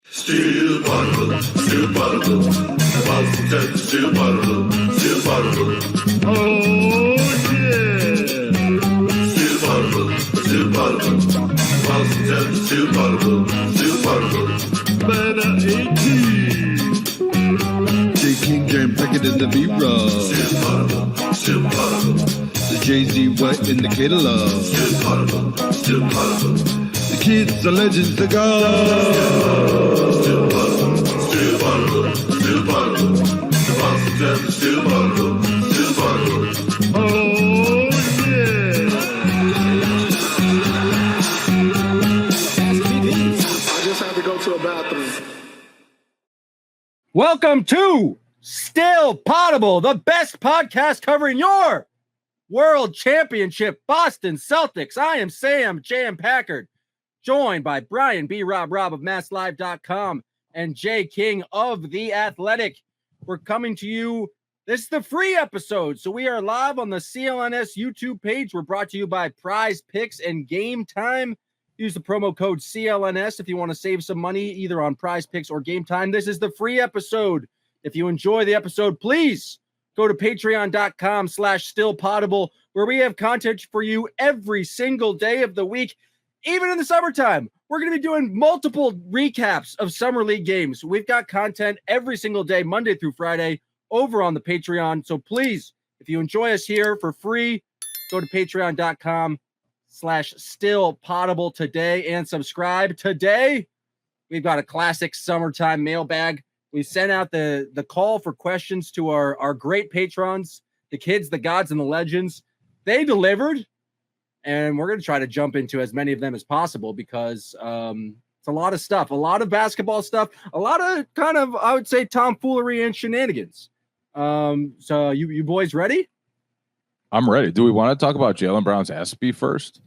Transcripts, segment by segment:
Still Poddable, still Poddable. The Boston Celtics still Poddable, still Poddable. Oh yeah! Still Poddable, still Poddable. The Boston Celtics still Poddable, still Poddable. Banner 18. J. King, Jam, Packard, and the B-Rob. Still Poddable, still Poddable. The Jay-Z White in the catalog. Still Poddable, still Poddable. The kids, the legends, the gods. Still Poddable, still Poddable, still Poddable. The Boston Celtics still Poddable, still Poddable. Oh yeah! I just had to go to a bathroom. Welcome to Still Poddable, the best podcast covering your World Championship Boston Celtics. I am Sam J.M. Packard, joined by Brian B. Robb of MassLive.com and Jay King of The Athletic. We're coming to you. This is the free episode, so we are live on the CLNS YouTube page. We're brought to you by Prize Picks and Game Time. Use the promo code CLNS if you want to save some money either on Prize Picks or Game Time. This is the free episode. If you enjoy the episode, please go to patreon.com/stillpoddable, where we have content for you every single day of the week. Even in the summertime, we're going to be doing multiple recaps of Summer League games. We've got content every single day, Monday through Friday, over on the Patreon. So please, if you enjoy us here for free, go to patreon.com/stillpoddable today and subscribe. Today, we've got a classic summertime mailbag. We sent out the call for questions to our great patrons, the kids, the gods, and the legends. They delivered. And we're going to try to jump into as many of them as possible because it's a lot of stuff, a lot of basketball stuff, a lot of kind of, I would say, tomfoolery and shenanigans. So you boys ready? I'm ready. Do we want to talk about Jaylen Brown's SB first?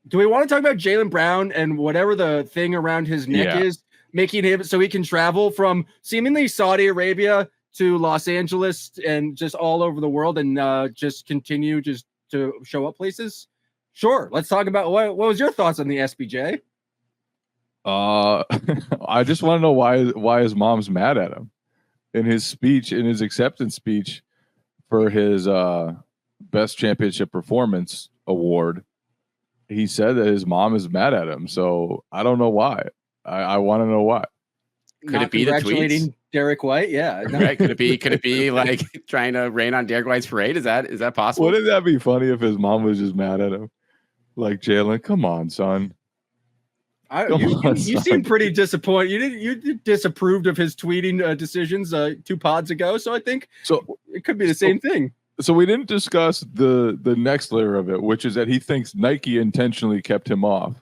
Do we want to talk about Jaylen Brown and whatever the thing around his neck is, making him so he can travel from seemingly Saudi Arabia to Los Angeles and just all over the world and just continue just to show up places? Sure. Let's talk about what was your thoughts on the SBJ? I just want to know why his mom's mad at him. In his speech, in his acceptance speech for his best championship performance award, he said that his mom is mad at him. So I don't know why. I want to know why. Could it be the tweets? Derek White? Yeah. No. Right. Could it be like trying to rain on Derek White's parade? Is that possible? Wouldn't that be funny if his mom was just mad at him? Like, Jaylen, come on, son. You seem pretty disappointed. You disapproved of his tweeting decisions 2 pods ago. So I think it could be the same thing. So we didn't discuss the next layer of it, which is that he thinks Nike intentionally kept him off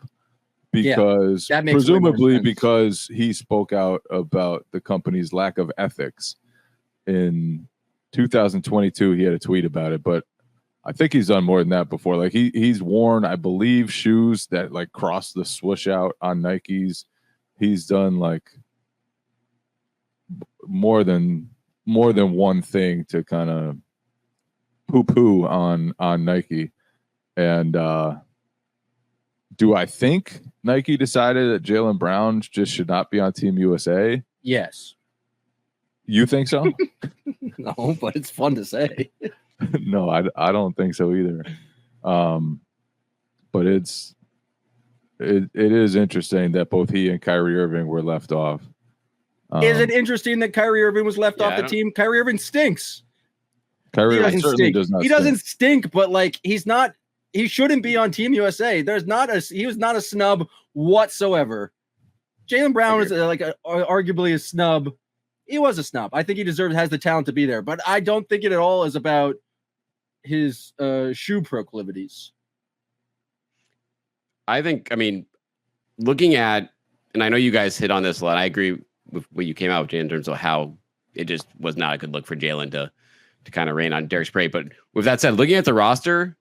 because presumably because he spoke out about the company's lack of ethics. In 2022, he had a tweet about it, but I think he's done more than that before. Like he's worn, I believe, shoes that like cross the swoosh out on Nikes. He's done like more than one thing to kind of poo-poo on Nike. And do I think Nike decided that Jaylen Brown just should not be on Team USA? Yes. You think so? No, but it's fun to say. No, I don't think so either. But it is interesting that both he and Kyrie Irving were left off. Is it interesting that Kyrie Irving was left off the team? Kyrie Irving stinks. Kyrie Irving certainly does not. He doesn't stink, but like he shouldn't be on Team USA. He was not a snub whatsoever. Jaylen Brown is arguably a snub. He was a snub. I think he has the talent to be there, but I don't think it at all is about his shoe proclivities. I mean, looking at, and I know you guys hit on this a lot. I agree with what you came out with, Jay, in terms of how it just was not a good look for Jaylen to kind of rain on Derek's parade. But with that said, looking at the roster,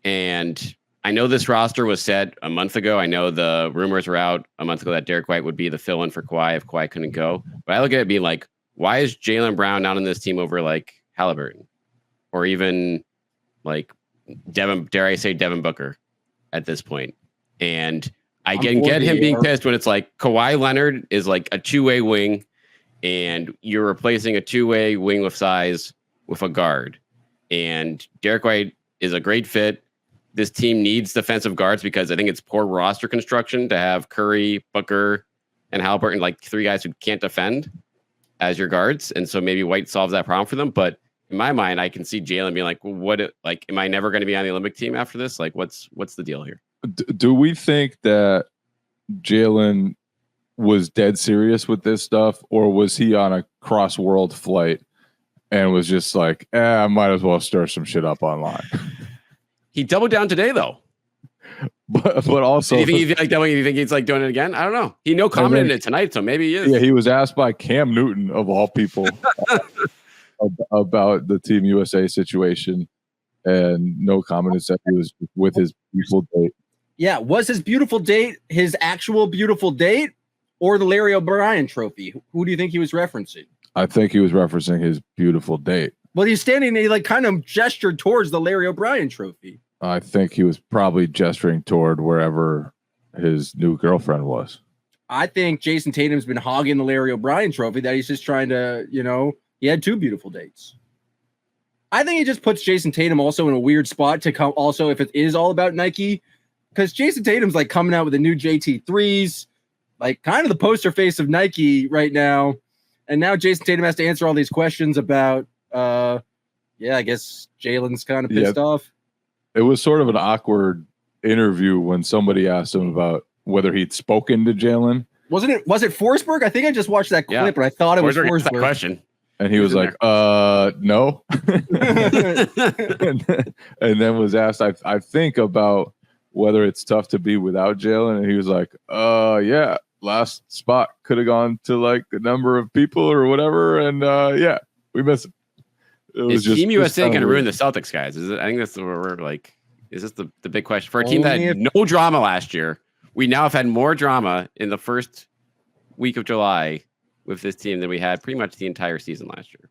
and I know this roster was set a month ago. I know the rumors were out a month ago that Derek White would be the fill-in for Kawhi if Kawhi couldn't go. But I look at it being like, why is Jaylen Brown not on this team over like Halliburton or even like Devin Booker at this point? And I can get him being pissed when it's like Kawhi Leonard is like a two-way wing and you're replacing a two-way wing with size with a guard. And Derek White is a great fit. This team needs defensive guards because I think it's poor roster construction to have Curry, Booker, and Halliburton, like three guys who can't defend as your guards. And so maybe White solves that problem for them. But in my mind, I can see Jaylen being like, am I never going to be on the Olympic team after this? Like, what's the deal here? Do we think that Jaylen was dead serious with this stuff, or was he on a cross-world flight and was just like, I might as well stir some shit up online? He doubled down today, though. But also, do you think he's like doing it again? I don't know. He commented it tonight, so maybe he is. Yeah, he was asked by Cam Newton of all people about the Team USA situation, and no comment. Said he was with his beautiful date. Yeah, was his beautiful date his actual beautiful date, or the Larry O'Brien trophy? Who do you think he was referencing? I think he was referencing his beautiful date. Well, he's standing. He like kind of gestured towards the Larry O'Brien trophy. I think he was probably gesturing toward wherever his new girlfriend was. I think Jason Tatum's been hogging the Larry O'Brien trophy, that he's just trying to, he had two beautiful dates. I think he just puts Jason Tatum also in a weird spot to come also if it is all about Nike, because Jason Tatum's like coming out with the new JT3s, like kind of the poster face of Nike right now. And now Jason Tatum has to answer all these questions about, I guess Jaylen's kind of pissed off. It was sort of an awkward interview when somebody asked him about whether he'd spoken to Jaylen. Was it Forsberg? I think I just watched that clip, and I thought it was Forsberg. That question. And he was like, no. and then was asked, I think, about whether it's tough to be without Jaylen. And he was like, yeah, last spot could have gone to like a number of people or whatever. And we miss him. Is Team USA going to ruin the Celtics, guys? I think that's what we're like. Is this the big question for a team that had no drama last year? We now have had more drama in the first week of July with this team than we had pretty much the entire season last year.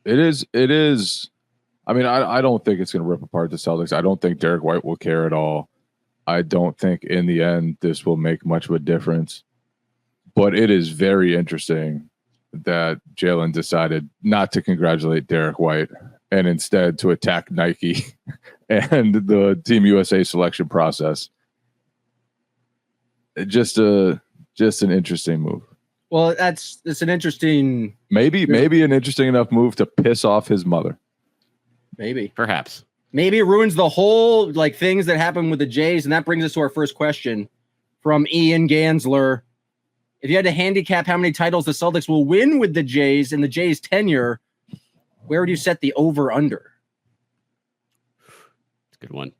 It is. I mean, I don't think it's going to rip apart the Celtics. I don't think Derek White will care at all. I don't think in the end this will make much of a difference. But it is very interesting that Jaylen decided not to congratulate Derek White and instead to attack Nike and the Team USA selection process. Just an interesting move. Well, it's an interesting, maybe an interesting enough move to piss off his mother. Maybe, perhaps, maybe it ruins the whole like things that happen with the Jays, and that brings us to our first question from Ian Gansler. If you had to handicap how many titles the Celtics will win with the Jays in the Jays' tenure, where would you set the over/under? It's a good one.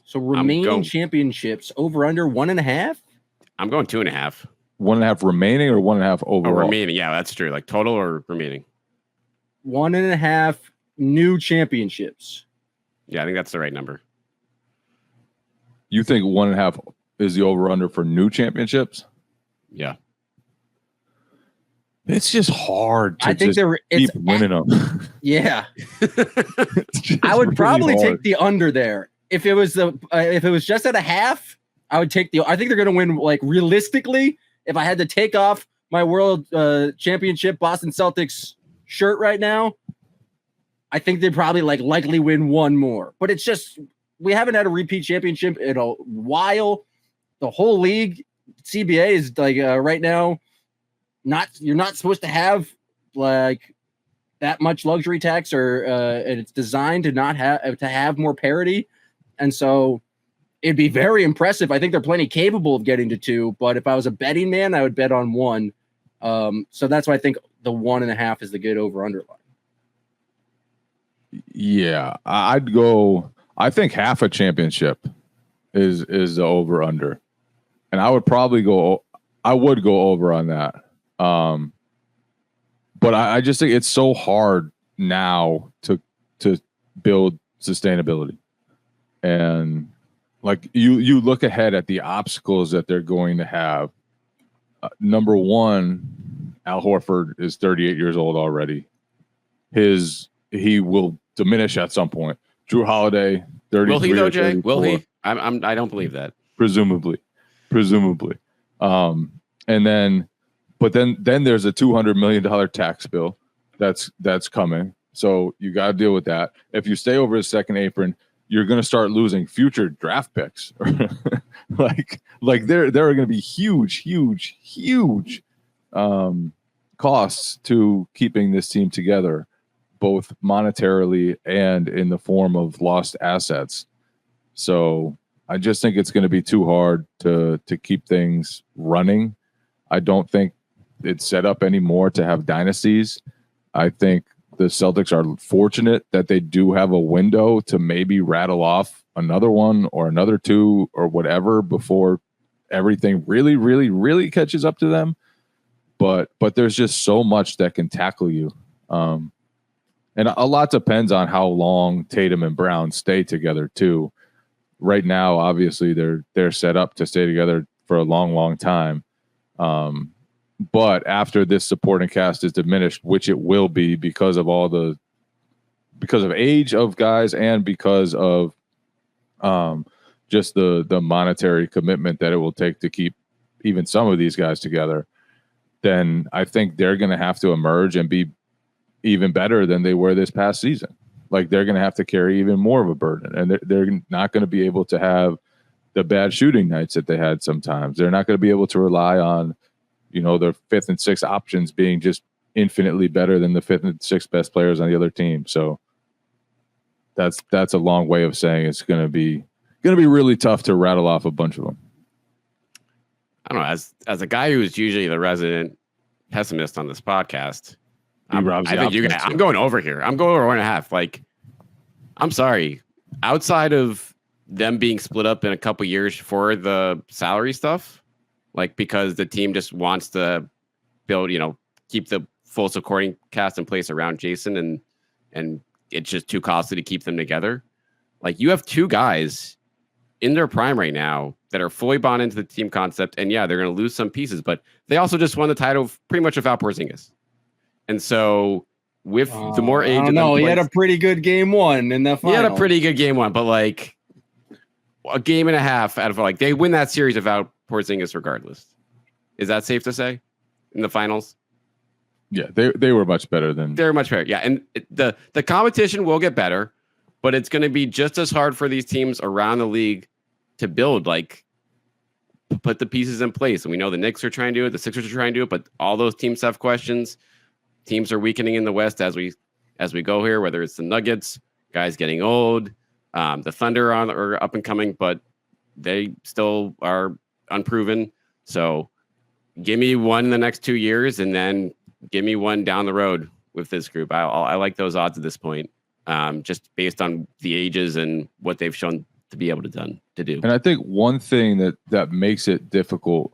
So remaining championships, over/under 1.5. I'm going 2.5. 1.5 remaining or 1.5 overall? Remaining, yeah, that's true. Like total or remaining? 1.5 new championships. Yeah, I think that's the right number. You think 1.5 is the over/under for new championships? Yeah. It's just hard to keep winning them. Yeah. I would probably take the under there. If it was just at a half, I would take I think they're going to win, like, realistically. If I had to take off my world championship Boston Celtics shirt right now, I think they'd probably likely win one more. But it's just, we haven't had a repeat championship in a while. The whole league, CBA is right now, you're not supposed to have like that much luxury tax, or and it's designed to not have more parity. And so it'd be very impressive. I think they're plenty capable of getting to 2, but if I was a betting man, I would bet on 1. So that's why I think the 1.5 is the good over/under line. Yeah, I'd go. I think half a championship is the over/under, and I would probably go. I would go over on that. But I just think it's so hard now to build sustainability, and like you look ahead at the obstacles that they're going to have. Number one, Al Horford is 38 years old already. He will diminish at some point. Drew Holiday, 33. Will he though, Jay? Will he? I don't believe that. Presumably. presumably. And then there's a $200 million tax bill that's coming. So you got to deal with that. If you stay over the second apron, you're going to start losing future draft picks. like there are going to be huge costs to keeping this team together, both monetarily and in the form of lost assets. So I just think it's going to be too hard to keep things running. I don't think it's set up anymore to have dynasties. I think the Celtics are fortunate that they do have a window to maybe rattle off another one or another two or whatever before everything really catches up to them. But there's just so much that can tackle you. And a lot depends on how long Tatum and Brown stay together too. Right now, obviously, they're set up to stay together for a long time. But after this supporting cast is diminished, which it will be because of age of guys and because of just the monetary commitment that it will take to keep even some of these guys together, then I think they're going to have to emerge and be even better than they were this past season. Like they're going to have to carry even more of a burden, and they're not going to be able to have the bad shooting nights that they had sometimes. They're not going to be able to rely on, their fifth and sixth options being just infinitely better than the fifth and sixth best players on the other team. So that's a long way of saying it's going to be really tough to rattle off a bunch of them. I don't know. As a guy who's usually the resident pessimist on this podcast, I think you guys, I'm going over here. I'm going over 1.5. Like, I'm sorry. Outside of them being split up in a couple years for the salary stuff, like because the team just wants to build, keep the full supporting cast in place around Jason, and it's just too costly to keep them together. Like you have two guys in their prime right now that are fully bought into the team concept, and yeah, they're going to lose some pieces, but they also just won the title pretty much without Porzingis. And so with the more age, I don't know. He had a pretty good game one in the final. He had a pretty good game one, but like a game and a half out of they win that series without Porzingis regardless. Is that safe to say in the finals? Yeah, they were much better than they're much better. Yeah, and the competition will get better, but it's going to be just as hard for these teams around the league to build, put the pieces in place. And we know the Knicks are trying to do it, the Sixers are trying to do it, but all those teams have questions. Teams are weakening in the West as we go here, whether it's the Nuggets, guys getting old, the Thunder are up and coming, but they still are unproven. So give me one in the next 2 years, and then give me one down the road with this group. I like those odds at this point, just based on the ages and what they've shown to be able to do. And I think one thing that makes it difficult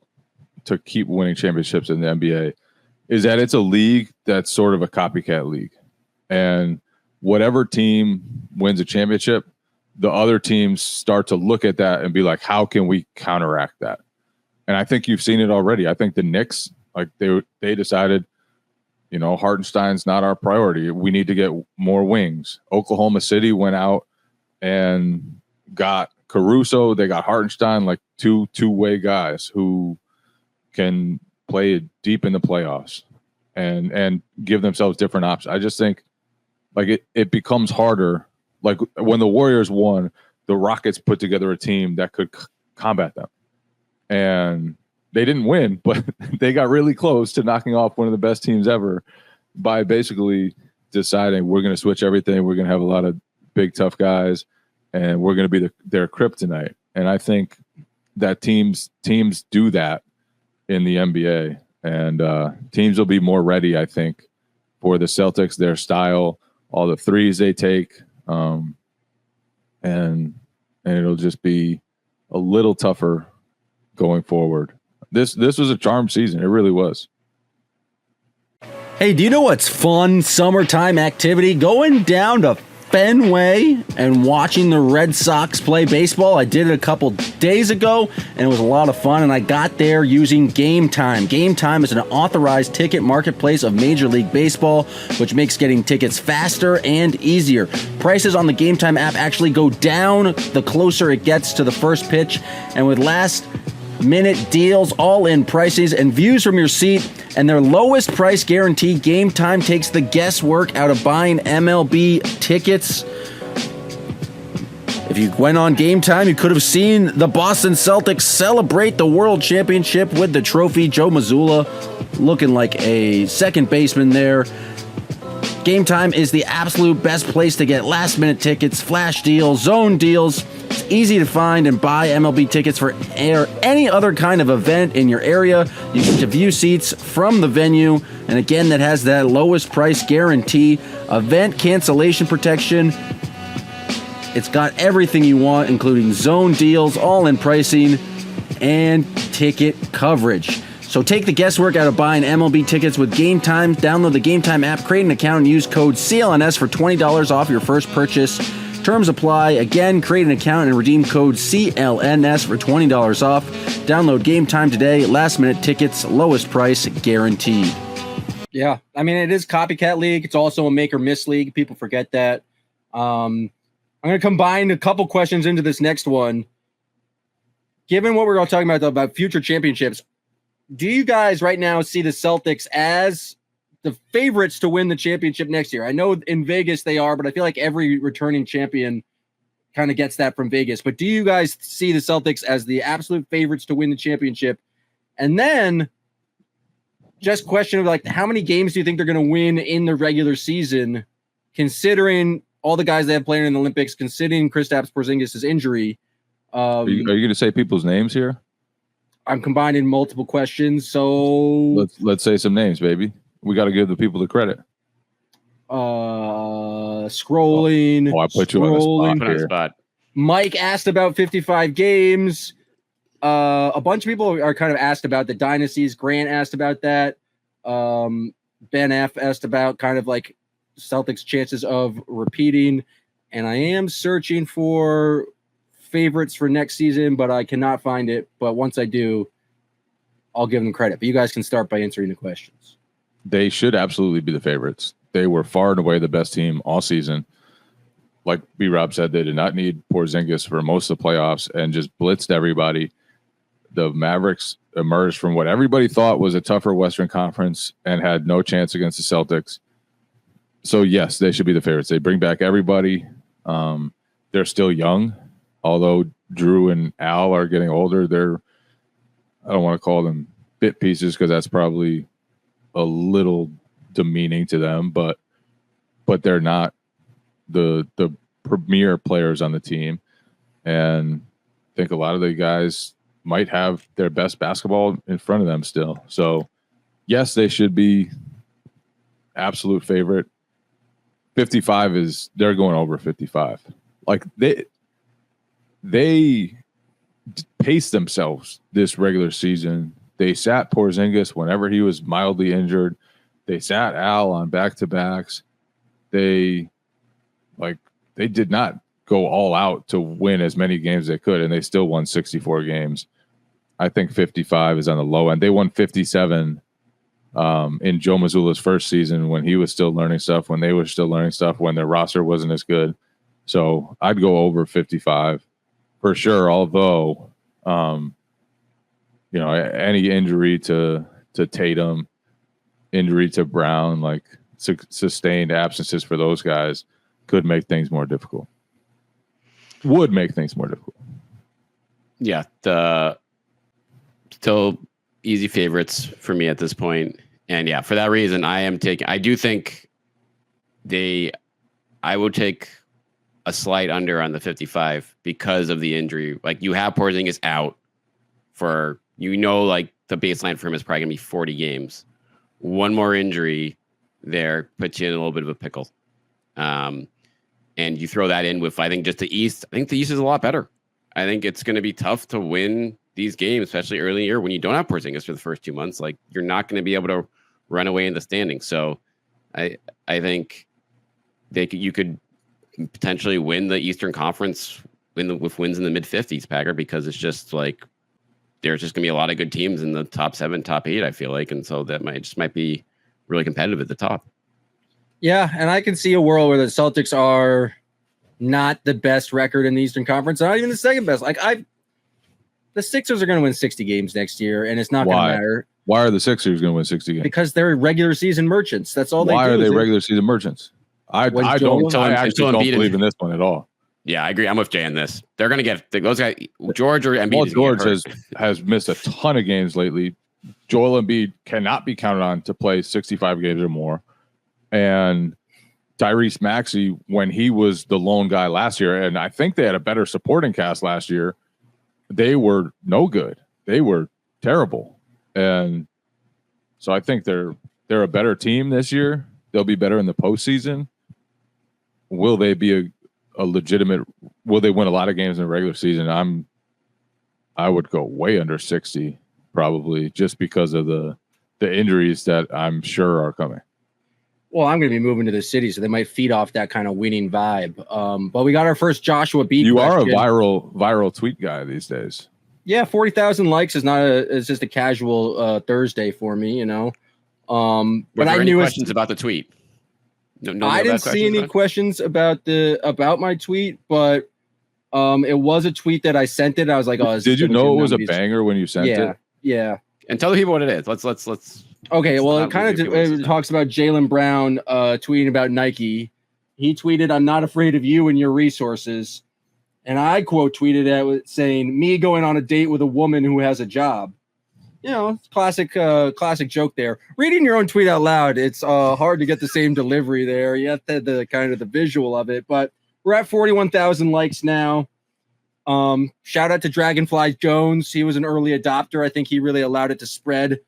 to keep winning championships in the NBA is that it's a league that's sort of a copycat league. And whatever team wins a championship, the other teams start to look at that and be like, how can we counteract that? And I think you've seen it already. I think the Knicks, they decided, Hartenstein's not our priority. We need to get more wings. Oklahoma City went out and got Caruso. They got Hartenstein, two-way guys who can play deep in the playoffs and give themselves different options. I just think it becomes harder. Like when the Warriors won, the Rockets put together a team that could combat them. And they didn't win, but they got really close to knocking off one of the best teams ever by basically deciding we're going to switch everything. We're going to have a lot of big, tough guys, and we're going to be their kryptonite. And I think that teams do that in the NBA, and teams will be more ready, I think, for the Celtics, their style, all the threes they take, and it'll just be a little tougher going forward. This was a charmed season. It really was. Hey, do you know what's fun summertime activity? Going down to Fenway and watching the Red Sox play baseball. I did it a couple days ago, and it was a lot of fun, and I got there using Game Time. Game Time is an authorized ticket marketplace of Major League Baseball, which makes getting tickets faster and easier. Prices on the Game Time app actually go down the closer it gets to the first pitch, and with last minute deals, all-in prices, and views from your seat, and their lowest price guarantee. Game Time takes the guesswork out of buying MLB tickets. If you went on Game Time, you could have seen the Boston Celtics celebrate the World Championship with the trophy. Joe Mazzulla looking like a second baseman there. Game Time is the absolute best place to get last-minute tickets, flash deals, zone deals. It's easy to find and buy MLB tickets for any other kind of event in your area. You get to view seats from the venue, and again, that has that lowest price guarantee, event cancellation protection. It's got everything you want, including zone deals, all-in pricing, and ticket coverage. So take the guesswork out of buying MLB tickets with Game Time. Download the Game Time app, create an account, and use code CLNS for $20 off your first purchase. Terms apply. Again, create an account and redeem code CLNS for $20 off. Download Game Time today. Last-minute tickets, lowest price guaranteed. Yeah, I mean, it is copycat league. It's also a make-or-miss league. People forget that. I'm going to combine a couple questions into this next one. Given what we're all talking about future championships, do you guys right now see the Celtics as the favorites to win the championship next year? I know in Vegas they are, but I feel like every returning champion kind of gets that from Vegas. But do you guys see the Celtics as the absolute favorites to win the championship? And then just question of like, how many games do you think they're going to win in the regular season, considering all the guys they have playing in the Olympics, considering Kristaps Porzingis' injury? Are you going to say people's names here? I'm combining multiple questions, so let's say some names, baby. We got to give the people the credit. Scrolling. I put you on the spot. Mike asked about 55 games. A bunch of people are kind of asked about the dynasties. Grant asked about that. Ben F asked about kind of like Celtics' chances of repeating. And I am searching for favorites for next season, but I cannot find it. But once I do, I'll give them credit. But you guys can start by answering the questions. They should absolutely be the favorites. They were far and away the best team all season. Like B. Rob said, they did not need Porzingis for most of the playoffs and just blitzed everybody. The Mavericks emerged from what everybody thought was a tougher Western Conference and had no chance against the Celtics. So, yes, they should be the favorites. They bring back everybody. They're still young. Although Drew and Al are getting older, I don't want to call them bit pieces because that's probably a little demeaning to them, but they're not the premier players on the team. And I think a lot of the guys might have their best basketball in front of them still. So, yes, they should be absolute favorite. 55 they're going over 55. Like they paced themselves this regular season. They sat Porzingis whenever he was mildly injured. They sat Al on back-to-backs. They did not go all out to win as many games as they could, and they still won 64 games. I think 55 is on the low end. They won 57 in Joe Mazzulla's first season when he was still learning stuff, when they were still learning stuff, when their roster wasn't as good. So I'd go over 55 for sure, although any injury to Tatum, injury to Brown, like sustained absences for those guys could make things more difficult. Would make things more difficult. Yeah, still easy favorites for me at this point. And yeah, for that reason, I do think I will take a slight under on the 55 because of the injury. Like, you have Porzingis out for, like the baseline for him is probably going to be 40 games. One more injury there puts you in a little bit of a pickle. And you throw that in with, I think, just the East. I think the East is a lot better. I think it's going to be tough to win these games, especially early in the year when you don't have Porzingis for the first 2 months. Like, you're not going to be able to run away in the standings. So I think you could potentially win the Eastern Conference with wins in the mid-50s, Packard, because it's just like there's just going to be a lot of good teams in the top 7, top 8, I feel like. And so that might be really competitive at the top. Yeah, and I can see a world where the Celtics are not the best record in the Eastern Conference, not even the second best. Like, The Sixers are going to win 60 games next year, and it's not going to matter. Why are the Sixers going to win 60 games? Because they're regular season merchants. That's all they do. Why are they regular season merchants? I actually don't believe in this one at all. Yeah, I agree. I'm with Jay on this. They're going to get those guys. George or Embiid. Well, George has missed a ton of games lately. Joel Embiid cannot be counted on to play 65 games or more. And Tyrese Maxey, when he was the lone guy last year, and I think they had a better supporting cast last year, they were no good. They were terrible. And so I think they're a better team this year. They'll be better in the postseason. Will they be a legitimate? Will they win a lot of games in the regular season? I would go way under 60 probably, just because of the injuries that I'm sure are coming. Well, I'm going to be moving to the city, so they might feed off that kind of winning vibe. But we got our first Joshua B. You question. Are a viral tweet guy these days. Yeah, 40,000 likes is it's just a casual Thursday for me, you know. But I knew questions about the tweet. No, I didn't see any questions about my tweet, but it was a tweet that I sent it. I was like, "Oh, did you know it was a banger when you sent it?" Yeah. And tell the people what it is. Let's. Okay, well, it kind of talks about Jaylen Brown tweeting about Nike. He tweeted, "I'm not afraid of you and your resources," and I quote tweeted it saying, "Me going on a date with a woman who has a job." You know, classic joke there. Reading your own tweet out loud, it's hard to get the same delivery there. You have to the kind of the visual of it, but we're at 41,000 likes now. Shout out to Dragonfly Jones. He was an early adopter. I think he really allowed it to spread.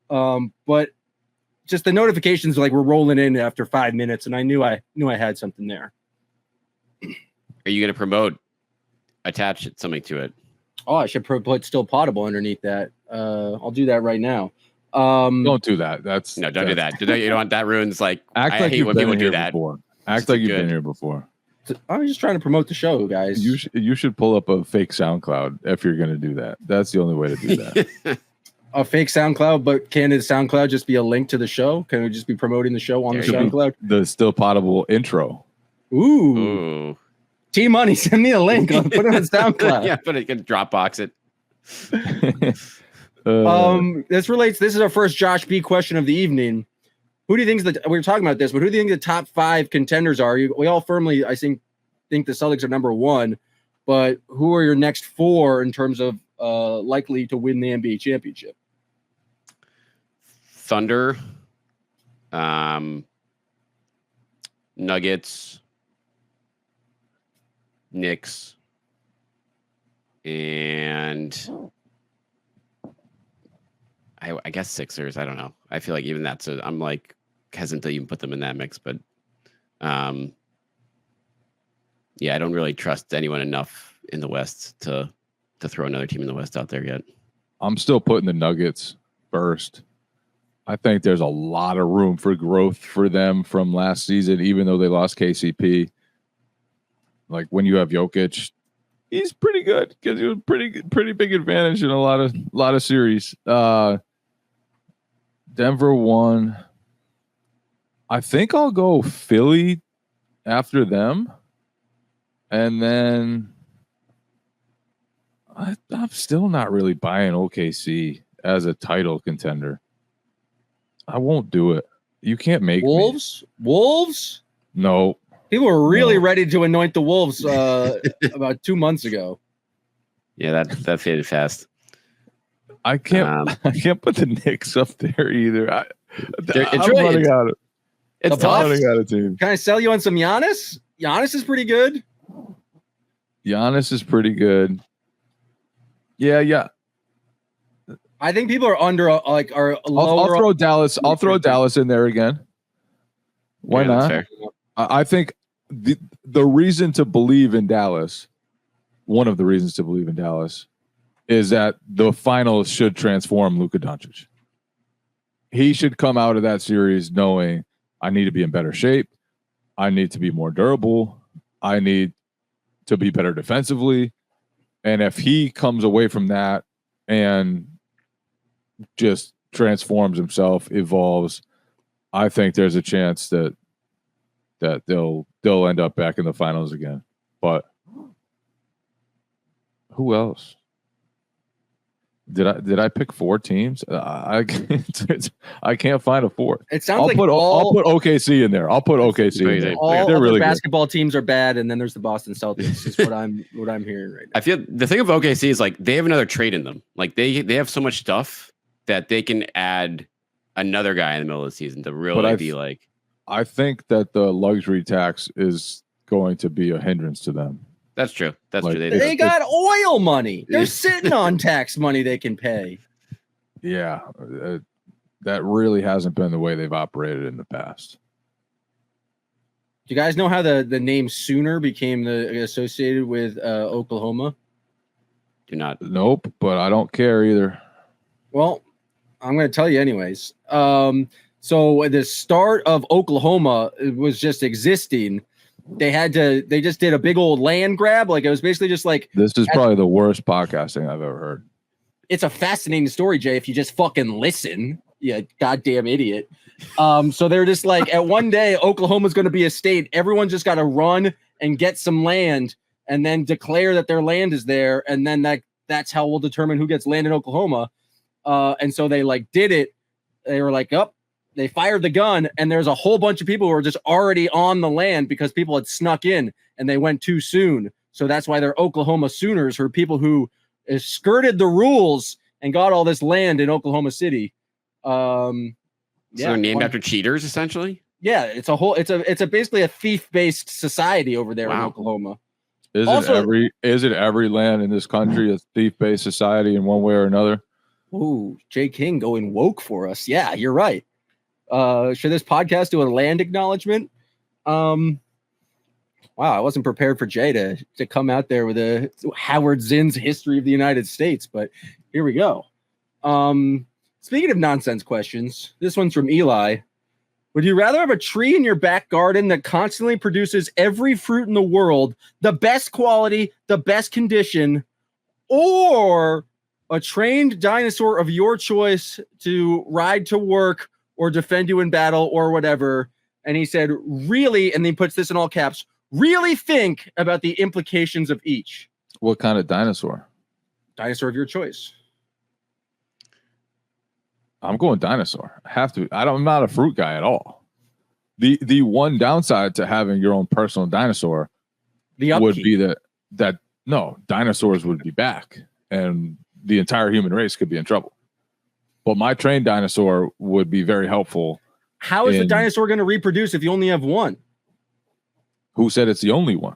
But just the notifications were rolling in after 5 minutes, and I knew I had something there. Are you going to attach something to it? Oh, I should put Still Poddable underneath that. I'll do that right now. Don't do that. Don't do that. You don't want that ruins like. Act like you've been here before. Act like you've been here before. I was just trying to promote the show, guys. You should pull up a fake SoundCloud if you're going to do that. That's the only way to do that. A fake SoundCloud, but can the SoundCloud just be a link to the show? Can we just be promoting the show on the SoundCloud? The Still Poddable intro. Ooh. T-Money, send me a link. I'll put it on SoundCloud. Yeah, but it can Dropbox it. This is our first Josh B question of the evening. Who do you think we were talking about this, but who do you think the top 5 contenders are? We all firmly, I think the Celtics are number 1, but who are your next 4 in terms of likely to win the NBA championship? Thunder, Nuggets, Knicks, and I guess Sixers. I don't know. I feel like even that's I'm like hesitant to even put them in that mix, but yeah, I don't really trust anyone enough in the West to throw another team in the West out there yet. I'm still putting the Nuggets first. I think there's a lot of room for growth for them from last season, even though they lost KCP. Like when you have Jokic, he's pretty good because he was pretty big advantage in a lot of series. Denver won. I think I'll go Philly after them, and then I'm still not really buying OKC as a title contender. I won't do it. You can't make Wolves. Me. Wolves? No. People were really ready to anoint the Wolves about 2 months ago. Yeah, that faded fast. I can't put the Knicks up there either. I'm running out of team. Can I sell you on some Giannis? Giannis is pretty good. Yeah. I think people are under are lower. I'll throw Dallas. I'll throw Dallas in there again. Why not? Fair. I think the reason to believe in Dallas, one of the reasons to believe in Dallas, is that the finals should transform Luka Doncic. He should come out of that series knowing I need to be in better shape. I need to be more durable. I need to be better defensively. And if he comes away from that and just transforms himself, evolves, I think there's a chance that they'll end up back in the finals again. But who else? Did I pick 4 teams? I can't find a 4th. It sounds I'll like put OKC in there. I'll put OKC in there. All They're other really basketball teams are bad, and then there's the Boston Celtics. Is what I'm hearing right now. I feel the thing of OKC is like they have another trade in them. Like they have so much stuff that they can add another guy in the middle of the season to really be like. I think that the luxury tax is going to be a hindrance to them. That's true. That's like, true. They got oil money. They're sitting on tax money they can pay. Yeah, that really hasn't been the way they've operated in the past. Do you guys know how the name Sooner became associated with Oklahoma? Do not. Nope, but I don't care either. Well, I'm going to tell you anyways. So at the start of Oklahoma was just existing. They just did a big old land grab. Like it was basically just like, this is probably the worst podcasting I've ever heard. It's a fascinating story, Jay, if you just fucking listen. You goddamn idiot. So they're just like, at one day, Oklahoma's going to be a state. Everyone just got to run and get some land and then declare that their land is there. And then that's how we'll determine who gets land in Oklahoma. And so they like did it. They were like, they fired the gun, and there's a whole bunch of people who were just already on the land because people had snuck in and they went too soon. So that's why they're Oklahoma Sooners, who are people who skirted the rules and got all this land in Oklahoma City. So they're named after cheaters, essentially. Yeah, it's a basically a thief-based society over there in Oklahoma. Is it every land in this country a thief-based society in one way or another? Ooh, Jay King going woke for us. Yeah, you're right. Should this podcast do a land acknowledgement? Wow, I wasn't prepared for Jay to come out there with a Howard Zinn's history of the United States, but here we go. Speaking of nonsense questions, this one's from Eli. Would you rather have a tree in your back garden that constantly produces every fruit in the world, the best quality, the best condition, or a trained dinosaur of your choice to ride to work or defend you in battle or whatever? And he said, really, and then he puts this in all caps, really think about the implications of each. What kind of dinosaur? Dinosaur of your choice. I'm going dinosaur. I have to. I'm not a fruit guy at all. The one downside to having your own personal dinosaur would be that dinosaurs would be back and the entire human race could be in trouble. But my trained dinosaur would be very helpful. How is the dinosaur going to reproduce if you only have one? Who said it's the only one?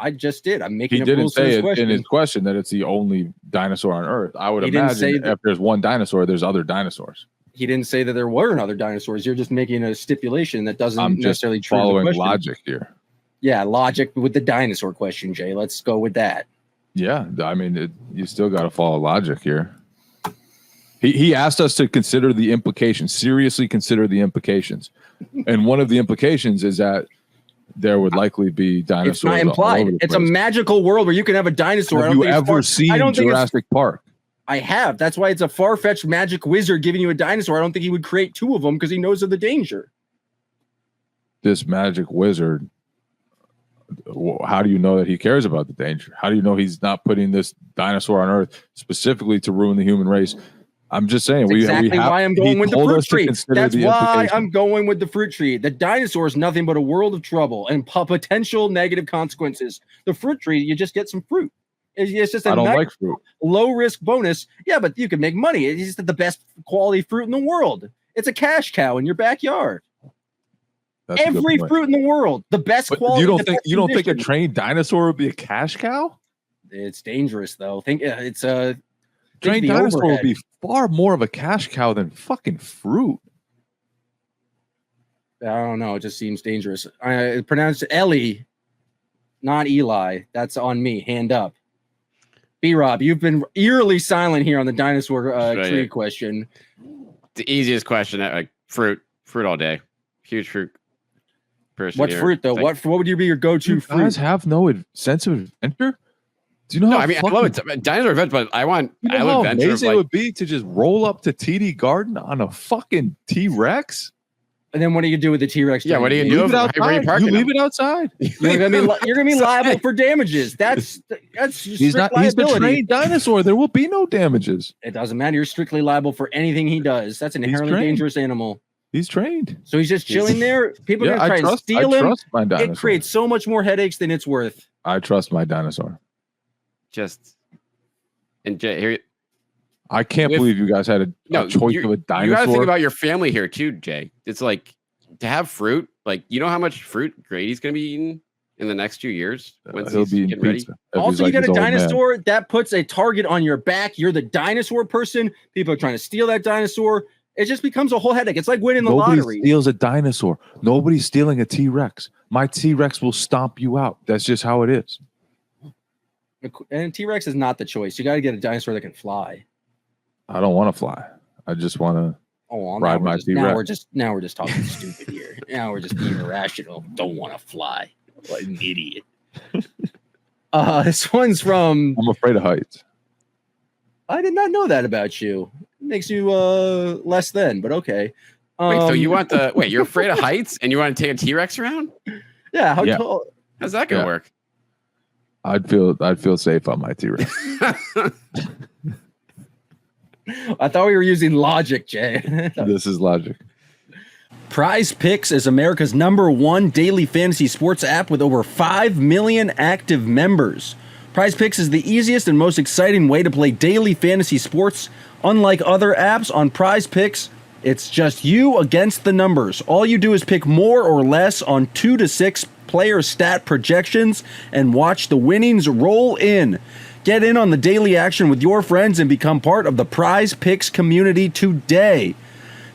I just did. I'm making. He didn't say it in his question that it's the only dinosaur on Earth. I would imagine if there's one dinosaur, there's other dinosaurs. He didn't say that there weren't other dinosaurs. You're just making a stipulation that doesn't necessarily true. Following logic here. Yeah, logic with the dinosaur question, Jay. Let's go with that. Yeah, I mean, you still got to follow logic here. He asked us to consider the implications, seriously consider the implications. And one of the implications is that there would likely be dinosaurs. It's not implied. It's a magical world where you can have a dinosaur. Have you ever seen Jurassic Park? I have. That's why it's a far-fetched magic wizard giving you a dinosaur. I don't think he would create 2 of them because he knows of the danger. This magic wizard, how do you know that he cares about the danger? How do you know he's not putting this dinosaur on Earth specifically to ruin the human race? I'm just saying. Why I'm going with the fruit tree. That's why I'm going with the fruit tree. The dinosaur is nothing but a world of trouble and potential negative consequences. The fruit tree, you just get some fruit. It's just I don't like fruit. Low risk bonus. Yeah, but you can make money. It's just the best quality fruit in the world. It's a cash cow in your backyard. That's every fruit in the world, the best quality. You don't think a trained dinosaur would be a cash cow? It's dangerous though. It's trained dinosaur would be far more of a cash cow than fucking fruit. I don't know. It just seems dangerous. I pronounced Ellie, not Eli. That's on me. Hand up. B-Rob, you've been eerily silent here on the dinosaur tree question. The easiest question. Fruit all day. Huge fruit person. What fruit though? What would be your go-to fruit? You guys have no sense of adventure? Do you know how I love it. Dinosaur adventure, but I want how amazing it would be to just roll up to TD Garden on a fucking T-Rex? And then what do you do with the T-Rex? Yeah, what do you do? Leave it outside. You leave it outside. You're gonna be liable for damages. That's he's the trained dinosaur. There will be no damages. It doesn't matter. You're strictly liable for anything he does. That's an inherently dangerous animal. He's trained. So he's just chilling there. People are gonna try and steal him. It creates so much more headaches than it's worth. I trust my dinosaur. Here. I can't believe you guys had a choice of a dinosaur. You got to think about your family here too, Jay. It's like to have fruit. Like, you know how much fruit Grady's going to be eating in the next 2 years? He'll be getting ready. Also, you got a dinosaur that puts a target on your back. You're the dinosaur person. People are trying to steal that dinosaur. It just becomes a whole headache. It's like winning the lottery. Nobody steals a dinosaur. Nobody's stealing a T-Rex. My T-Rex will stomp you out. That's just how it is. And T-Rex is not the choice. You got to get a dinosaur that can fly. I don't want to fly. I just want to ride my T-Rex. Now we're just talking stupid here. Now we're just being irrational. Don't want to fly. Like an idiot. This one's from... I'm afraid of heights. I did not know that about you. It makes you less than, but okay. Wait, so you want you're afraid of heights and you want to take a T-Rex around? Yeah, how tall? How's that gonna work? I'd feel safe on my T-Rex. I thought we were using logic, Jay. This is logic. Prize Picks is America's #1 daily fantasy sports app with over 5 million active members. Prize Picks is the easiest and most exciting way to play daily fantasy sports. Unlike other apps, on Prize Picks, it's just you against the numbers. All you do is pick more or less on 2 to 6 player stat projections and watch the winnings roll in. Get in on the daily action with your friends and become part of the Prize Picks community today.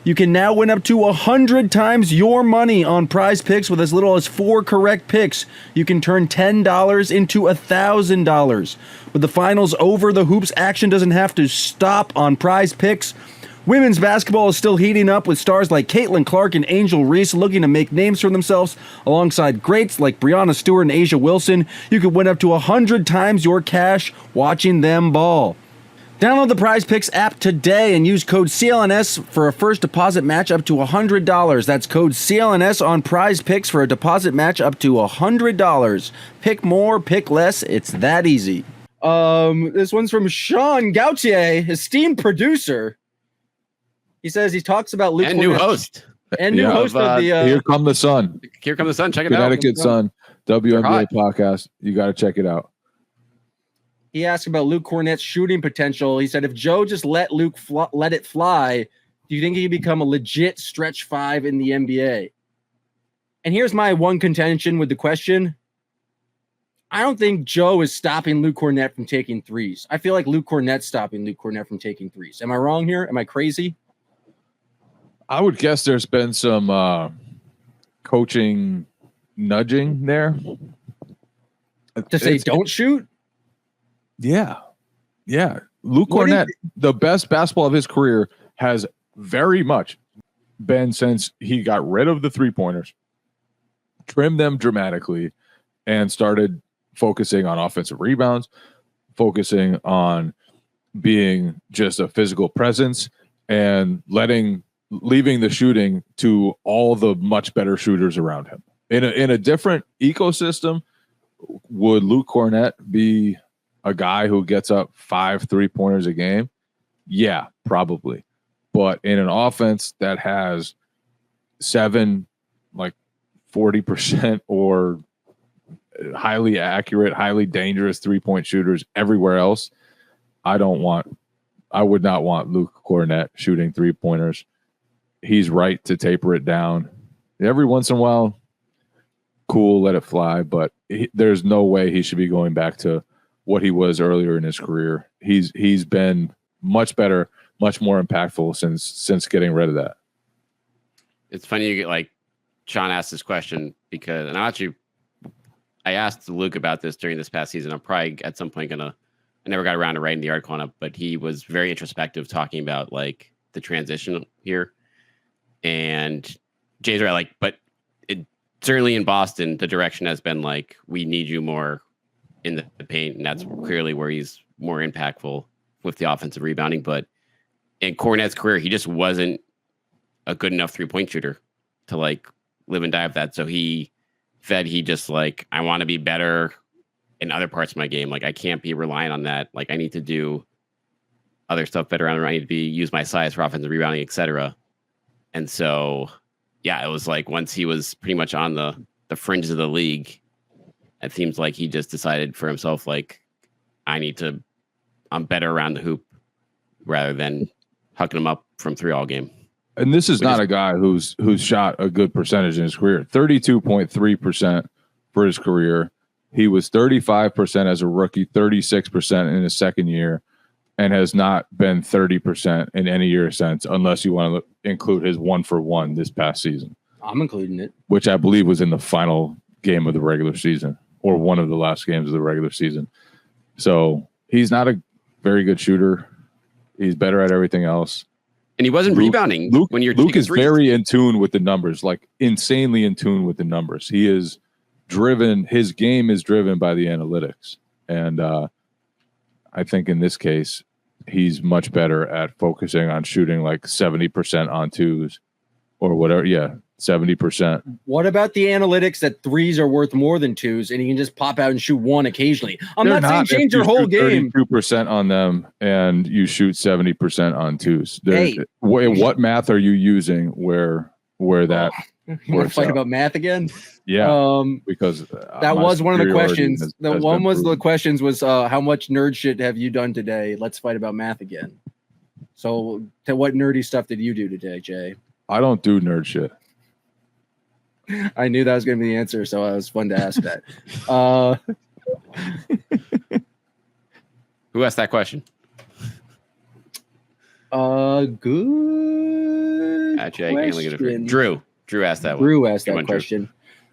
You can now win up to 100 times your money on Prize Picks with as little as 4 correct picks. You can turn $10 into $1,000. With the finals over, the hoops action doesn't have to stop on Prize Picks. Women's basketball is still heating up with stars like Caitlin Clark and Angel Reese looking to make names for themselves alongside greats like Breanna Stewart and Asia Wilson. You could win up to 100 times your cash watching them ball. Download the Prize Picks app today and use code CLNS for a first deposit match up to $100. That's code CLNS on Prize Picks for a deposit match up to $100. Pick more, pick less. It's that easy. This one's from Sean Gautier, esteemed producer. He says he talks about Luke and new host. And new host of the Here Come the Sun. Here Come the Sun. Check it Connecticut Sun, WNBA podcast. You got to check it out. He asked about Luke Kornet's shooting potential. He said, if Joe just let Luke let it fly, do you think he could become a legit stretch 5 in the NBA? And here's my one contention with the question. I don't think Joe is stopping Luke Kornet from taking threes. I feel like Luke Kornet's stopping Luke Kornet from taking threes. Am I wrong here? Am I crazy? I would guess there's been some coaching nudging there. To say don't shoot? Yeah. Luke Kornet, the best basketball of his career has very much been since he got rid of the 3-pointers, trimmed them dramatically, and started focusing on offensive rebounds, focusing on being just a physical presence, and leaving the shooting to all the much better shooters around him. In a different ecosystem, would Luke Kornet be a guy who gets up 5 3-pointers a game? Yeah, probably. But in an offense that has 7, like 40% or highly accurate, highly dangerous 3-point shooters everywhere else, I would not want Luke Kornet shooting 3-pointers. He's right to taper it down. Every once in a while, cool, let it fly, but there's no way he should be going back to what he was earlier in his career. He's been much better, much more impactful since getting rid of that. It's funny you get like Sean asked this question because, and I asked Luke about this during this past season. I'm probably at some point I never got around to writing the article on it, but he was very introspective talking about like the transition here. And Jay's right, but certainly in Boston, the direction has been like, we need you more in the paint, and that's clearly where he's more impactful with the offensive rebounding. But in Kornet's career, he just wasn't a good enough 3-point shooter. to like live and die with that. So he just like, I want to be better in other parts of my game. Like I can't be reliant on that. Like I need to do other stuff better. I need to use my size for offensive rebounding, etc. And so, yeah, it was like once he was pretty much on the fringes of the league, it seems like he just decided for himself, like, I'm better around the hoop rather than hucking him up from 3 all game. And this is not a guy who's shot a good percentage in his career. 32.3% for his career. He was 35% as a rookie, 36% in his second year, and has not been 30% in any year since, unless you want to include his 1-for-1 this past season. I'm including it. Which I believe was in the final game of the regular season or one of the last games of the regular season. So he's not a very good shooter. He's better at everything else. And he wasn't rebounding. Luke is very in tune with the numbers, like insanely in tune with the numbers. He is driven. His game is driven by the analytics. And I think in this case, he's much better at focusing on shooting like 70% on twos or whatever. Yeah, 70%. What about the analytics that threes are worth more than twos and he can just pop out and shoot one occasionally? They're not saying change your whole game. 32% on them and you shoot 70% on twos. What math are you using where that you want to fight about math again? Yeah, because that was one of the questions. The questions was how much nerd shit have you done today? Let's fight about math again. So, what nerdy stuff did you do today, Jay? I don't do nerd shit. I knew that was going to be the answer, so it was fun to ask that. Who asked that question? Good question. Drew asked that one. Drew asked that question.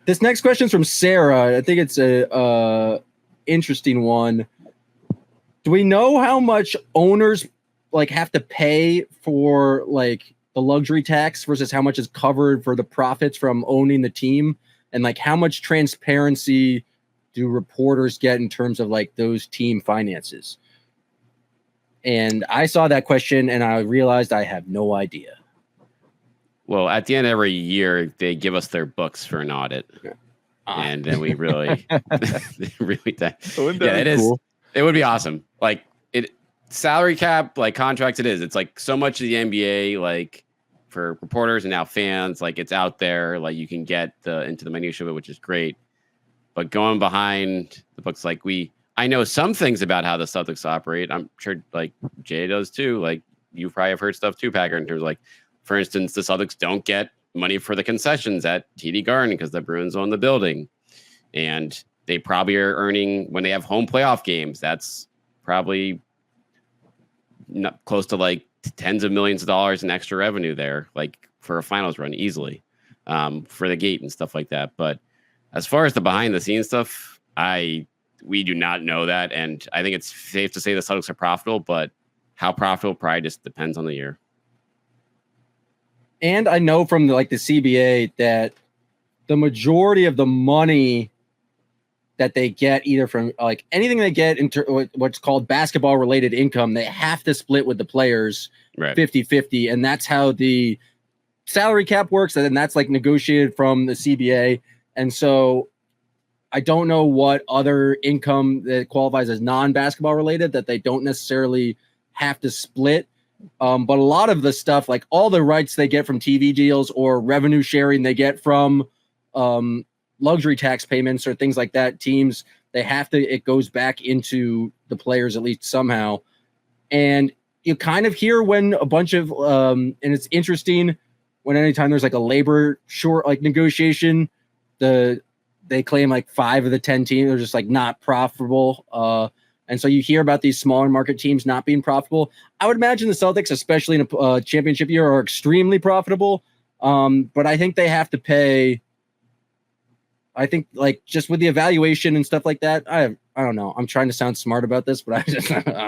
This next question is from Sarah. I think it's a interesting one. Do we know how much owners like have to pay for like the luxury tax versus how much is covered for the profits from owning the team? And like how much transparency do reporters get in terms of like those team finances? And I saw that question and I realized I have no idea. Well, at the end of every year, they give us their books for an audit. And then we really, it is. Cool? It would be awesome. Like salary cap, like contracts, it's like so much of the NBA, like for reporters and now fans, like it's out there, like you can get into the minutiae of it, which is great. But going behind the books, like I know some things about how the Celtics operate. I'm sure like Jay does too. Like you probably have heard stuff too, Packard, in terms of like, for instance, the Celtics don't get money for the concessions at TD Garden because the Bruins own the building. And they probably are earning, when they have home playoff games, that's probably not close to like tens of millions of dollars in extra revenue there, like for a finals run easily, for the gate and stuff like that. But as far as the behind the scenes stuff, we do not know that. And I think it's safe to say the Celtics are profitable, but how profitable probably just depends on the year. And I know from the CBA that the majority of the money that they get, either from like anything they get into what's called basketball related income, they have to split with the players 50-50. And that's how the salary cap works. And that's like negotiated from the CBA. And so I don't know what other income that qualifies as non-basketball related that they don't necessarily have to split. But a lot of the stuff, like all the rights they get from TV deals or revenue sharing they get from luxury tax payments or things like that, teams, it goes back into the players at least somehow. And you kind of hear when a bunch of, and it's interesting when anytime there's like a labor short, like negotiation, they claim like 5 of the 10 teams are just like not profitable. And so you hear about these smaller market teams not being profitable. I would imagine the Celtics, especially in a championship year, are extremely profitable. But I think they have to pay. I think like just with the evaluation and stuff like that, I don't know. I'm trying to sound smart about this, but I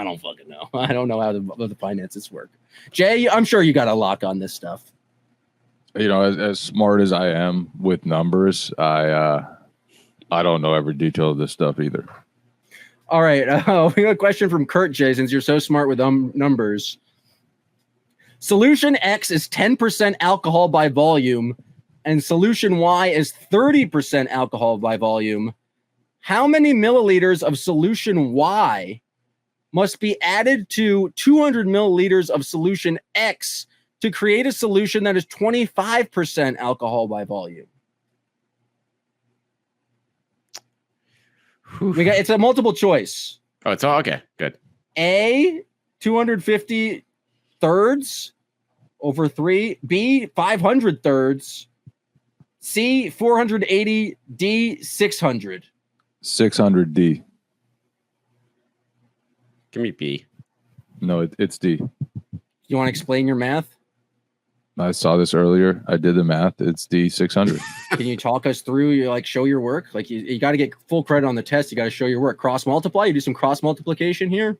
don't fucking know. I don't know how the finances work. Jay, I'm sure you got a lock on this stuff. You know, as smart as I am with numbers, I don't know every detail of this stuff either. All right. We got a question from Kurt J, since you're so smart with numbers. Solution X is 10% alcohol by volume. and solution Y is 30% alcohol by volume, how many milliliters of solution Y must be added to 200 milliliters of solution X to create a solution that is 25% alcohol by volume? It's a multiple choice. Oh, it's all okay. Good. A, 250 thirds over 3. B, 500 thirds. C, 480. D, 600. 600 D. Give me B. No, it's D. You want to explain your math? I saw this earlier. I did the math. It's D, 600. Can you talk us through, show your work? Like you got to get full credit on the test. You got to show your work. Cross multiply. You do some cross multiplication here.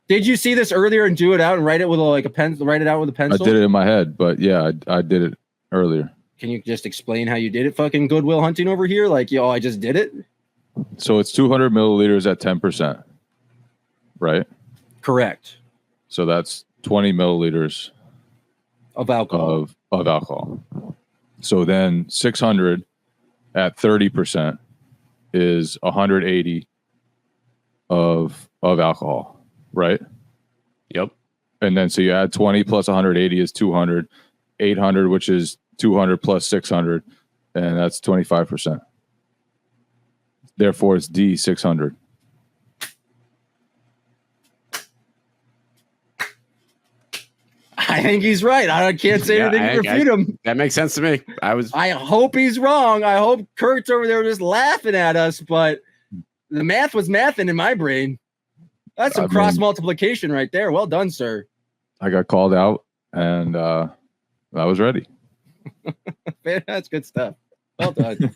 Did you see this earlier and do it out and write it with a pencil? Write it out with a pencil. I did it in my head, but yeah, I did it earlier. Can you just explain how you did it? Fucking Goodwill Hunting over here. I just did it. So it's 200 milliliters at 10%, right? Correct. So that's 20 milliliters of alcohol. Of alcohol. So then 600 at 30% is 180 of alcohol, right? Yep. And then so you add 20 plus 180 is 200, 800, which is 200 plus 600, and that's 25%. Therefore, it's D, 600. I think he's right. I can't say anything to refute him. That makes sense to me. I hope he's wrong. I hope Kurt's over there just laughing at us, but the math was mathing in my brain. That's some cross multiplication right there. Well done, sir. I got called out, and I was ready. Man, that's good stuff. Well done.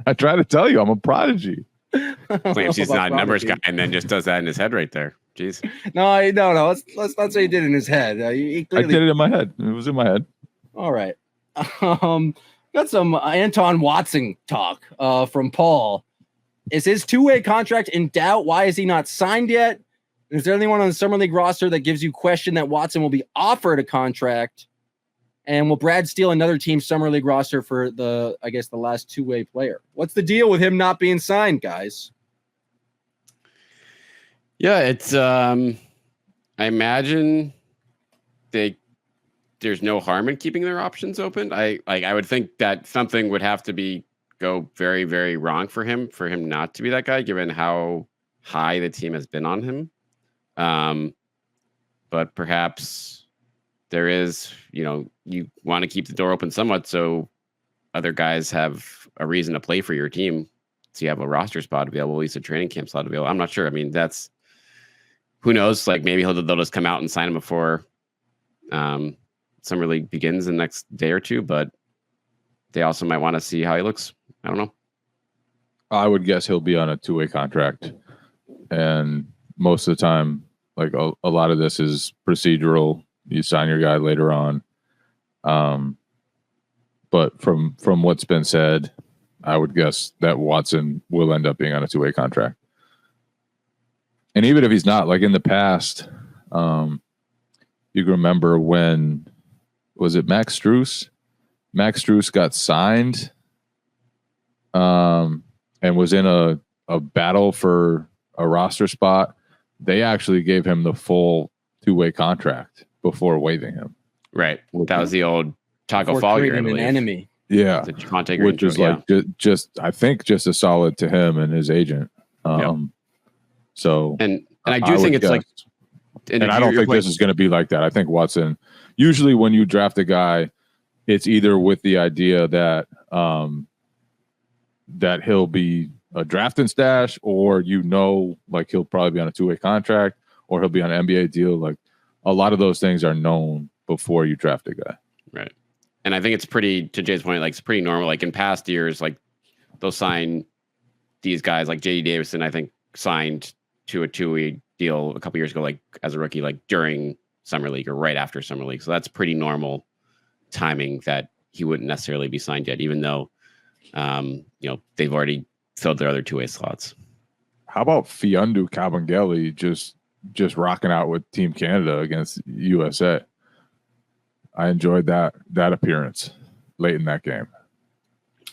I try to tell you, I'm a prodigy. Claims he's not a numbers guy, and then just does that in his head right there. Jeez. No. Let's not say he did it in his head. He I did it in my head. It was in my head. All right. Got some Anton Watson talk from Paul. Is his two-way contract in doubt? Why is he not signed yet? Is there anyone on the Summer League roster that gives you question that Watson will be offered a contract? And will Brad steal another team's Summer League roster for the last two-way player? What's the deal with him not being signed, guys? Yeah, it's I imagine there's no harm in keeping their options open. I would think that something would have to go very, very wrong for him not to be that guy, given how high the team has been on him. But perhaps there is, you want to keep the door open somewhat so other guys have a reason to play for your team. So you have a roster spot available, at least a training camp slot available. I'm not sure. I mean, that's, who knows? Maybe they'll just come out and sign him before Summer League begins in the next day or two, but they also might want to see how he looks. I don't know. I would guess he'll be on a two-way contract. And most of the time, a lot of this is procedural. You sign your guy later on. But from what's been said, I would guess that Watson will end up being on a two-way contract. And even if he's not, in the past, you can remember when, was it Max Strus? Max Strus got signed and was in a battle for a roster spot. They actually gave him the full two-way contract before waiving him. Right. That was the old Taco Fall year, I believe. An enemy. Yeah. Which was just I think just a solid to him and his agent. So and I do think it's guess, and I don't think this is going to be like that. I think Watson, usually when you draft a guy, it's either with the idea that that he'll be a draft and stash, or he'll probably be on a two-way contract, or he'll be on an NBA deal. A lot of those things are known before you draft a guy. Right. And I think it's pretty, to Jay's point, it's pretty normal. In past years, they'll sign these guys, J.D. Davison, I think, signed to a two-way deal a couple years ago, as a rookie, during Summer League or right after Summer League. So that's pretty normal timing that he wouldn't necessarily be signed yet, even though, they've already filled their other two-way slots. How about Fiondu Kabengele just rocking out with Team Canada against USA? I enjoyed that appearance. late in that game.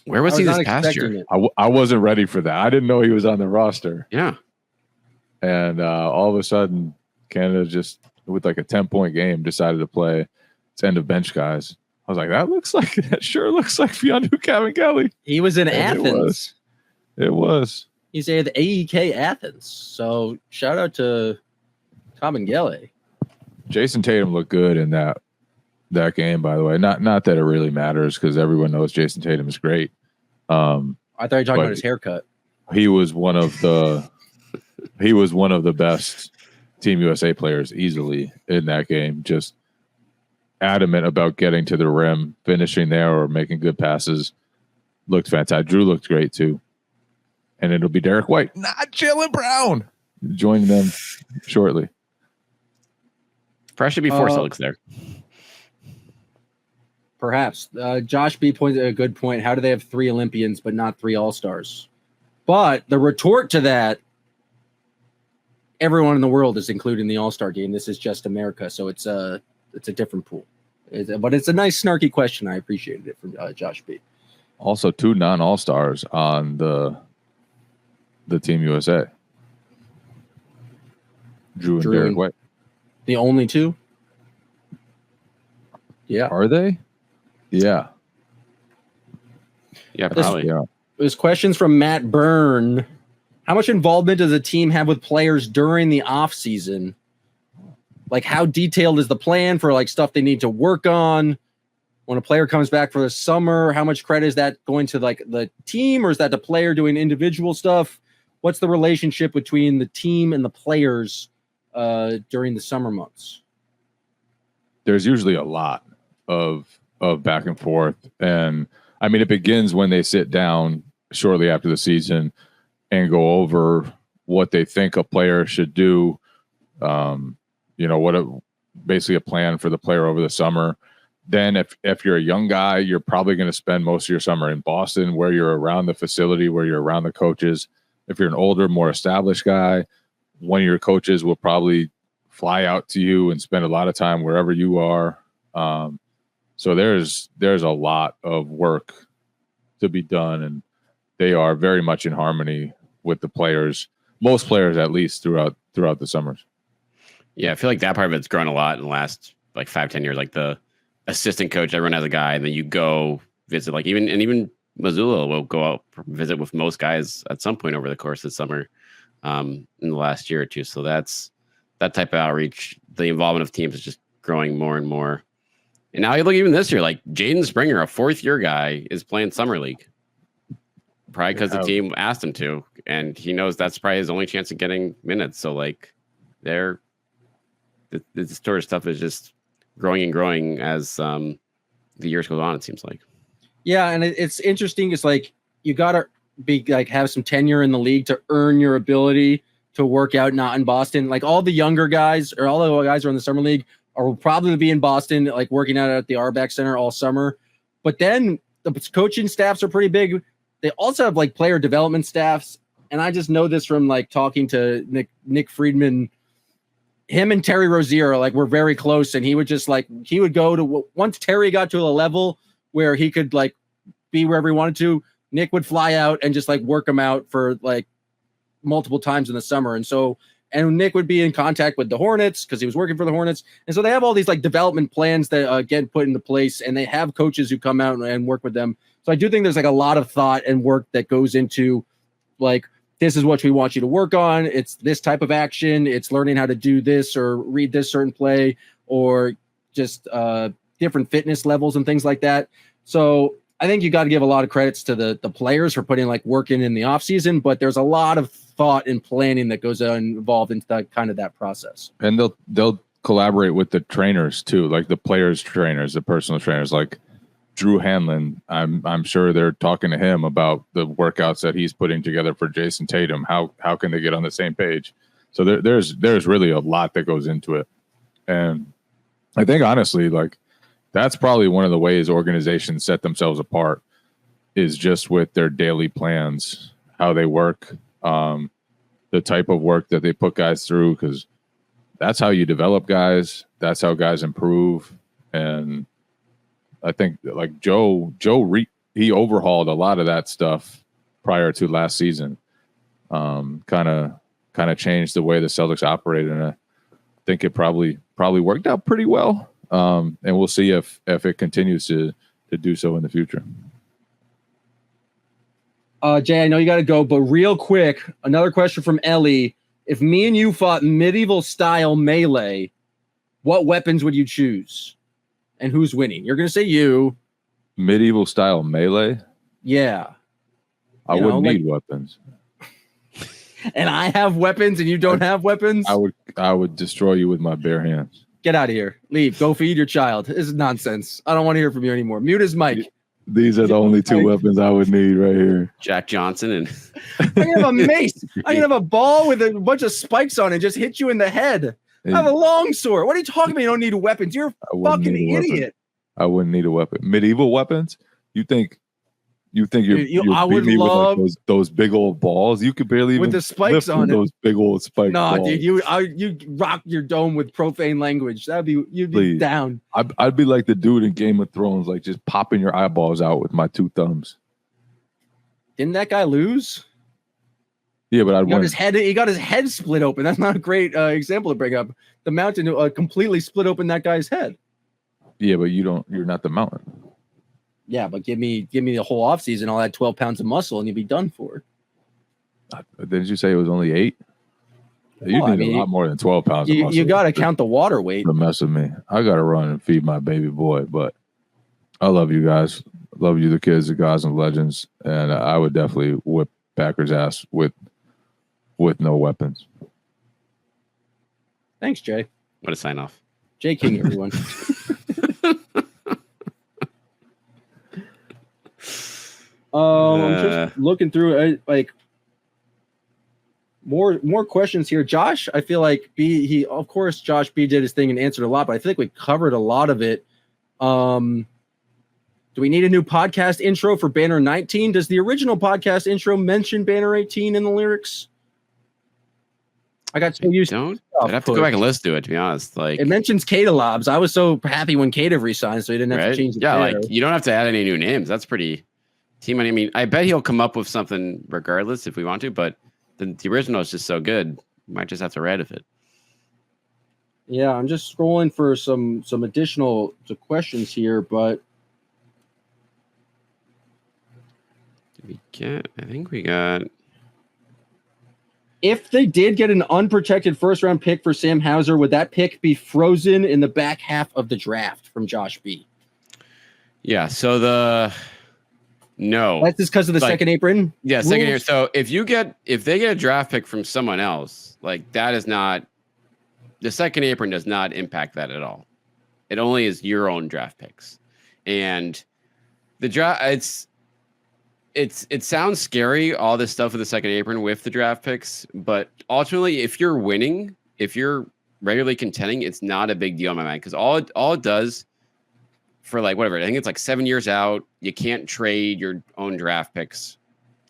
Where was he this past year? I wasn't ready for that. I didn't know he was on the roster. Yeah. And all of a sudden, Canada just, with like a 10-point game, decided to play its end of bench guys. I was like, that sure looks like Fiondu Kabengele. He was in Athens. It was. He's at the AEK Athens. So shout out to Kabengele. Jason Tatum looked good in that game, by the way. Not that it really matters because everyone knows Jason Tatum is great. I thought you were talking about his haircut. He was one of the best Team USA players easily in that game. Just adamant about getting to the rim, finishing there, or making good passes. Looked fantastic. Drew looked great too. And it'll be Derek White, not Jaylen Brown, joining them shortly. Probably should be 4 Celtics there. Perhaps. Josh B pointed at a good point. How do they have 3 Olympians but not 3 All-Stars? But the retort to that, everyone in the world is included in the All-Star game. This is just America, so it's a different pool. But it's a nice snarky question. I appreciated it from Josh B. Also, 2 non-All-Stars on the Team USA. Drew and Derek White. The only 2? Yeah. Are they? Yeah. Yeah, probably. Yeah. There's questions from Matt Byrne. How much involvement does a team have with players during the offseason? Like, how detailed is the plan for like stuff they need to work on when a player comes back for the summer? How much credit is that going to like the team, or is that the player doing individual stuff? What's the relationship between the team and the players during the summer months? There's usually a lot of back and forth. And I mean, it begins when they sit down shortly after the season and go over what they think a player should do. Basically a plan for the player over the summer. Then if you're a young guy, you're probably going to spend most of your summer in Boston, where you're around the facility, where you're around the coaches. If you're an older, more established guy, one of your coaches will probably fly out to you and spend a lot of time wherever you are. So there's a lot of work to be done, and they are very much in harmony with the players, most players at least throughout the summers. Yeah, I feel like that part of it's grown a lot in the last like 5-10 years. Like the assistant coach, everyone has a guy, and then you go visit. Like even Missoula will go out visit with most guys at some point over the course of the summer in the last year or two. So that's that type of outreach. The involvement of teams is just growing more and more. And now you look even this year, like Jaden Springer, a 4th-year guy, is playing summer league. Probably because the team asked him to, and he knows that's probably his only chance of getting minutes. So like this sort of stuff is just growing and growing as the years go on, it seems like. Yeah, and it's interesting. It's like you gotta be like have some tenure in the league to earn your ability to work out not in Boston. Like all the younger guys or all the guys who are in the summer league are probably be in Boston, like working out at the Auerbach Center all summer. But then the coaching staffs are pretty big. They also have like player development staffs. And I just know this from like talking to Nick Friedman. Him and Terry Rozier were very close, and he would just he would go to once Terry got to a level where he could like be wherever he wanted to. Nick would fly out and just like work him out for like multiple times in the summer. And Nick would be in contact with the Hornets because he was working for the Hornets. And so they have all these like development plans that get put into place, and they have coaches who come out and work with them. So I do think there's like a lot of thought and work that goes into like, this is what we want you to work on. It's this type of action. It's learning how to do this or read this certain play, or just different fitness levels and things like that. So I think you got to give a lot of credits to the players for putting like work in the off season, but there's a lot of thought and planning that goes involved into that kind of that process. And they'll collaborate with the trainers too, like the players' trainers, the personal trainers, like Drew Hanlon. I'm sure they're talking to him about the workouts that he's putting together for Jason Tatum. How can they get on the same page? So there's really a lot that goes into it. And I think honestly, like that's probably one of the ways organizations set themselves apart is just with their daily plans, how they work, the type of work that they put guys through, because that's how you develop guys. That's how guys improve. And I think like Joe he overhauled a lot of that stuff prior to last season. Kind of changed the way the Celtics operated, and I think it probably worked out pretty well. And we'll see if it continues to do so in the future. Jay, I know you got to go, but real quick, another question from Ellie. If me and you fought medieval style melee, what weapons would you choose? And who's winning? You're going to say you. Medieval style melee? Yeah. I wouldn't need weapons. And I have weapons and you don't have weapons? I would destroy you with my bare hands. Get out of here. Leave. Go feed your child. This is nonsense. I don't want to hear from you anymore. Mute his mic. These are the only two weapons I would need right here. Jack Johnson and I can have a mace. I can have a ball with a bunch of spikes on it and just hit you in the head. I have a long sword. What are you talking about? You don't need weapons. You're a fucking idiot. I wouldn't need a weapon. Medieval weapons? You think you're I would love with like those big old balls? You could barely even with the spikes on it. Those big old spikes. No, dude, you rock your dome with profane language. You'd be down. I'd be like the dude in Game of Thrones, like just popping your eyeballs out with my two thumbs. Didn't that guy lose? Yeah, but he got his head split open. That's not a great example to bring up. The mountain completely split open that guy's head. Yeah, but you're not the mountain. Yeah, but give me the whole offseason. I'll add 12 pounds of muscle and you'll be done for. Didn't you say it was only 8? You need a lot more than 12 pounds of muscle. You got to count the water weight. To mess with me. I got to run and feed my baby boy, but I love you guys. Love you, the kids, the guys, and legends. And I would definitely whip Packard's ass with no weapons. Thanks, Jay. What a sign off. Jay King, everyone. I'm just looking through like more questions here. Josh, I feel like Josh B did his thing and answered a lot, but I think we covered a lot of it. Do we need a new podcast intro for Banner 19? Does the original podcast intro mention Banner 18 in the lyrics? I got so used to it. I'd have to go back and listen to it, to be honest. Like, it mentions Kata Lobs. I was so happy when Kata resigned, so he didn't have to change it. Yeah, like you don't have to add any new names. That's pretty team. I mean, I bet he'll come up with something regardless if we want to, but the original is just so good. We might just have to edit it. Yeah, I'm just scrolling for some additional questions here, but I think we got. If they did get an unprotected first-round pick for Sam Hauser, would that pick be frozen in the back half of the draft from Josh B? Yeah, so no. That's just because of the second apron? Yeah, second apron. So if they get a draft pick from someone else, like that is not the second apron does not impact that at all. It only is your own draft picks. And the draft it sounds scary, all this stuff with the second apron with the draft picks, but ultimately, if you're winning, if you're regularly contending, it's not a big deal in my mind because all it does for like whatever, I think it's like 7 years out, you can't trade your own draft picks.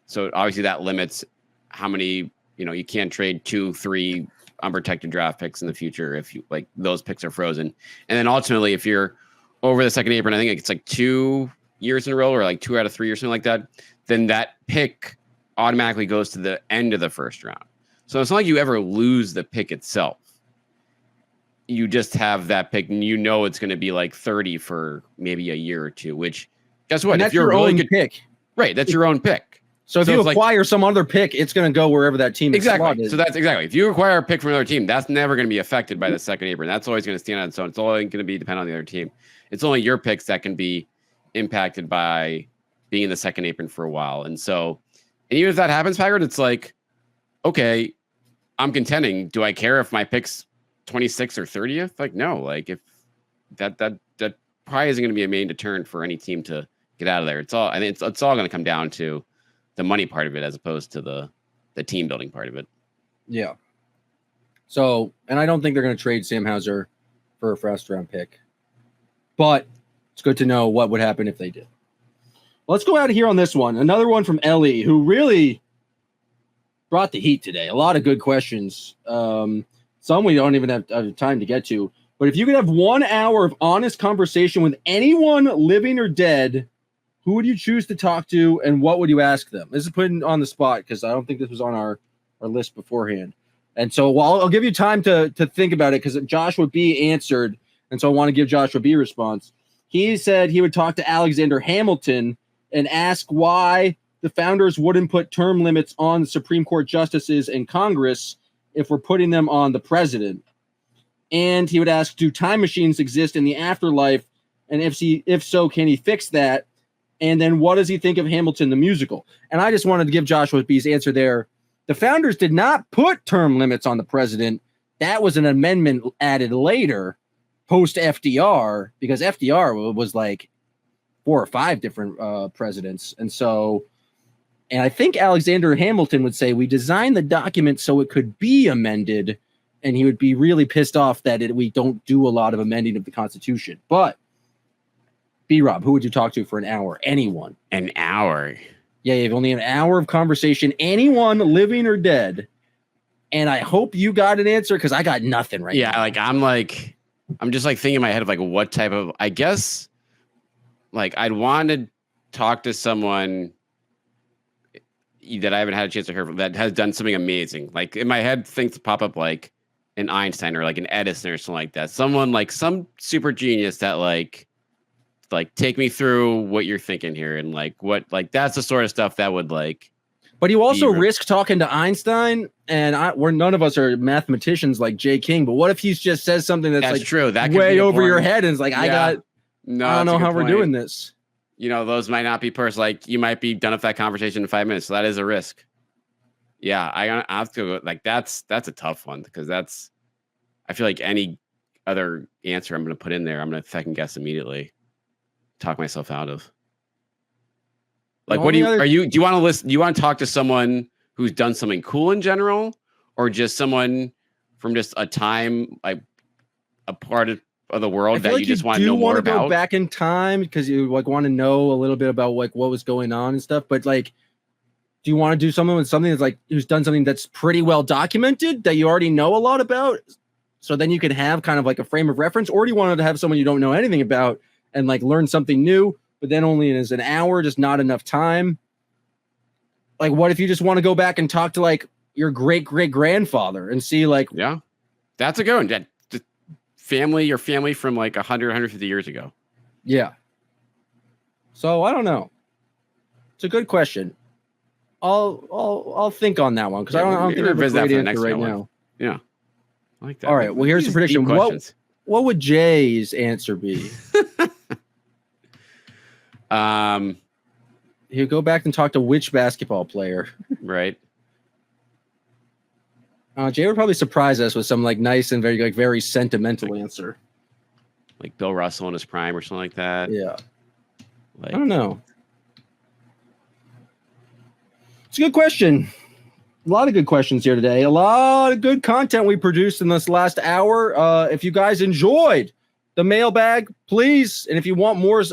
So obviously that limits how many, you can't trade 2-3 unprotected draft picks in the future if you like those picks are frozen. And then ultimately, if you're over the second apron, I think it's like 2 years in a row or like 2 out of 3 or something like that, then that pick automatically goes to the end of the first round. So it's not like you ever lose the pick itself. You just have that pick and it's going to be like 30 for maybe a year or two, which guess what? And that's your own pick. Right. That's your own pick. So if you acquire some other pick, it's going to go wherever that team is slotted. So that's exactly. If you acquire a pick from another team, that's never going to be affected by the second apron. That's always going to stand on its own. It's always going to be dependent on the other team. It's only your picks that can be impacted by being in the second apron for a while. And even if that happens, Packard, it's like, okay, I'm contending. Do I care if my pick's 26th or 30th? Like, no, like if that probably isn't going to be a main deterrent for any team to get out of there. It's all going to come down to the money part of it as opposed to the team building part of it. Yeah. So, and I don't think they're going to trade Sam Hauser for a first round pick, but it's good to know what would happen if they did. Let's go out of here on this one. Another one from Ellie, who really brought the heat today. A lot of good questions. Some we don't even have time to get to. But if you could have 1 hour of honest conversation with anyone living or dead, who would you choose to talk to and what would you ask them? This is putting on the spot because I don't think this was on our list beforehand. And so I'll give you time to think about it because Joshua B answered. And so I want to give Joshua B a response. He said he would talk to Alexander Hamilton and ask why the founders wouldn't put term limits on Supreme Court justices in Congress if we're putting them on the president. And he would ask, do time machines exist in the afterlife? And if so, can he fix that? And then what does he think of Hamilton, the musical? And I just wanted to give Joshua B's answer there. The founders did not put term limits on the president. That was an amendment added later, post FDR, because FDR was like 4 or 5 different presidents. And I think Alexander Hamilton would say, we designed the document so it could be amended. And he would be really pissed off that we don't do a lot of amending of the Constitution. But B-Rob, who would you talk to for an hour? Anyone. An hour? Yeah, you have only an hour of conversation. Anyone living or dead. And I hope you got an answer because I got nothing right now. Yeah, I'm just like thinking in my head of like what type of, I guess, like I'd want to talk to someone that I haven't had a chance to hear from that has done something amazing. Like in my head, things pop up like an Einstein or like an Edison or something like that. Someone like some super genius that like take me through what you're thinking here and like what like that's the sort of stuff that would like. But you also risk talking to Einstein, and we're none of us are mathematicians like Jay King. But what if he just says something that's like true that way over your head and it's like I don't know how we're doing this. You know, those might not be like you might be done with that conversation in 5 minutes. So that is a risk. Yeah, I have to go. Like that's a tough one because I feel like any other answer I'm going to put in there, I'm going to second guess immediately, talk myself out of. Like, what do you want to listen? Do you want to talk to someone who's done something cool in general, or just someone from just a time, like a part of the world that you just want to know more about? Do you want to go back in time because you like want to know a little bit about like what was going on and stuff? But like, do you want to do something with something that's like who's done something that's pretty well documented that you already know a lot about? So then you can have kind of like a frame of reference, or do you want to have someone you don't know anything about and like learn something new? But then only is an hour, just not enough time. Like, what if you just want to go back and talk to like your great grandfather and see like, yeah, that's a good one. Your family from like 150 years ago. Yeah. So I don't know. It's a good question. I'll think on that one because I don't think I have a great answer right now. Yeah. I like that. All right. Well, here's the prediction. What would Jay's answer be? He'll go back and talk to which basketball player. Right. Jay would probably surprise us with some like nice and very sentimental answer. Like Bill Russell in his prime or something like that. Yeah. Like, I don't know. It's a good question. A lot of good questions here today. A lot of good content we produced in this last hour. If you guys enjoyed the mailbag, please. And if you want more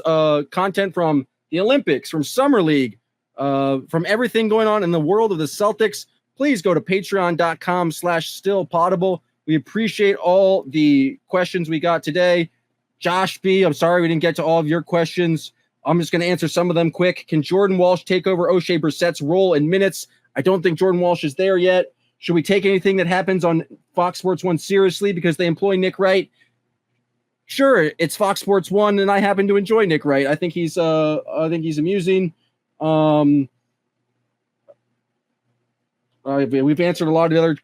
content from the Olympics, from Summer League, from everything going on in the world of the Celtics, please go to patreon.com/stillpoddable. We appreciate all the questions we got today. Josh B., I'm sorry we didn't get to all of your questions. I'm just going to answer some of them quick. Can Jordan Walsh take over O'Shea Brissett's role in minutes? I don't think Jordan Walsh is there yet. Should we take anything that happens on Fox Sports 1 seriously because they employ Nick Wright? Sure, it's Fox Sports 1, and I happen to enjoy Nick Wright. I think he's amusing. We've answered a lot of the other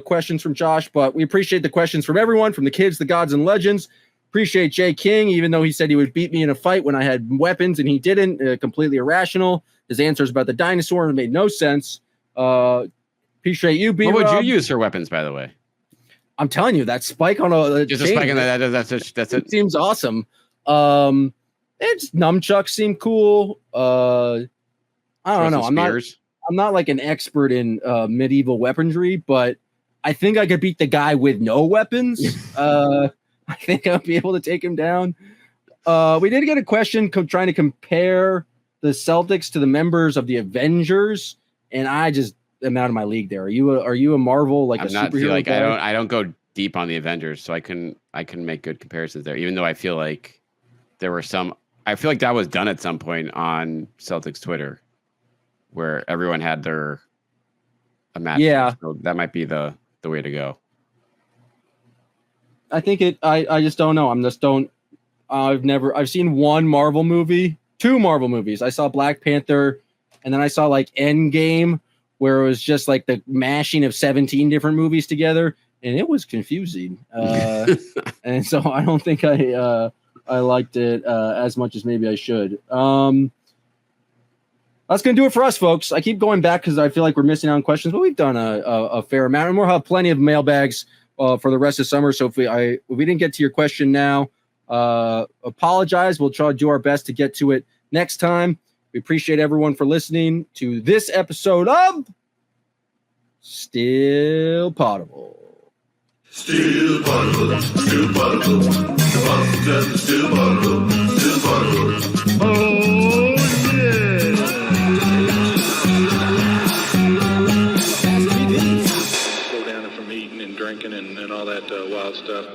questions from Josh, but we appreciate the questions from everyone, from the kids, the gods, and legends. Appreciate Jay King, even though he said he would beat me in a fight when I had weapons, and he didn't. Completely irrational. His answers about the dinosaur made no sense. Appreciate you, B. What would you use for weapons, by the way? I'm telling you, that spike on a just chain, a spike on that's it. Seems awesome. It's nunchucks seem cool. I don't know. I'm not like an expert in medieval weaponry, but I think I could beat the guy with no weapons. I think I'll be able to take him down. We did get a question trying to compare the Celtics to the members of the Avengers, and I just am out of my league there. Are you a Marvel like I'm a superhero? I don't go deep on the Avengers, so I can make good comparisons there. Even though I feel like there were some, I feel like that was done at some point on Celtics Twitter, where everyone had a match. Yeah, so that might be the way to go. I think I just don't know. I've seen one Marvel movie, 2 Marvel movies. I saw Black Panther, and then I saw like Endgame, where it was just like the mashing of 17 different movies together, and it was confusing. And so I don't think I liked it as much as maybe I should. That's going to do it for us, folks. I keep going back because I feel like we're missing out on questions, but we've done a fair amount, and we'll have plenty of mailbags for the rest of summer. So if we didn't get to your question now, apologize. We'll try to do our best to get to it next time. We appreciate everyone for listening to this episode of Still Poddable. Still Poddable, still Poddable. The Boston Celtics still Poddable, still Poddable. Oh, yeah. Go down from eating and drinking and all that wild stuff.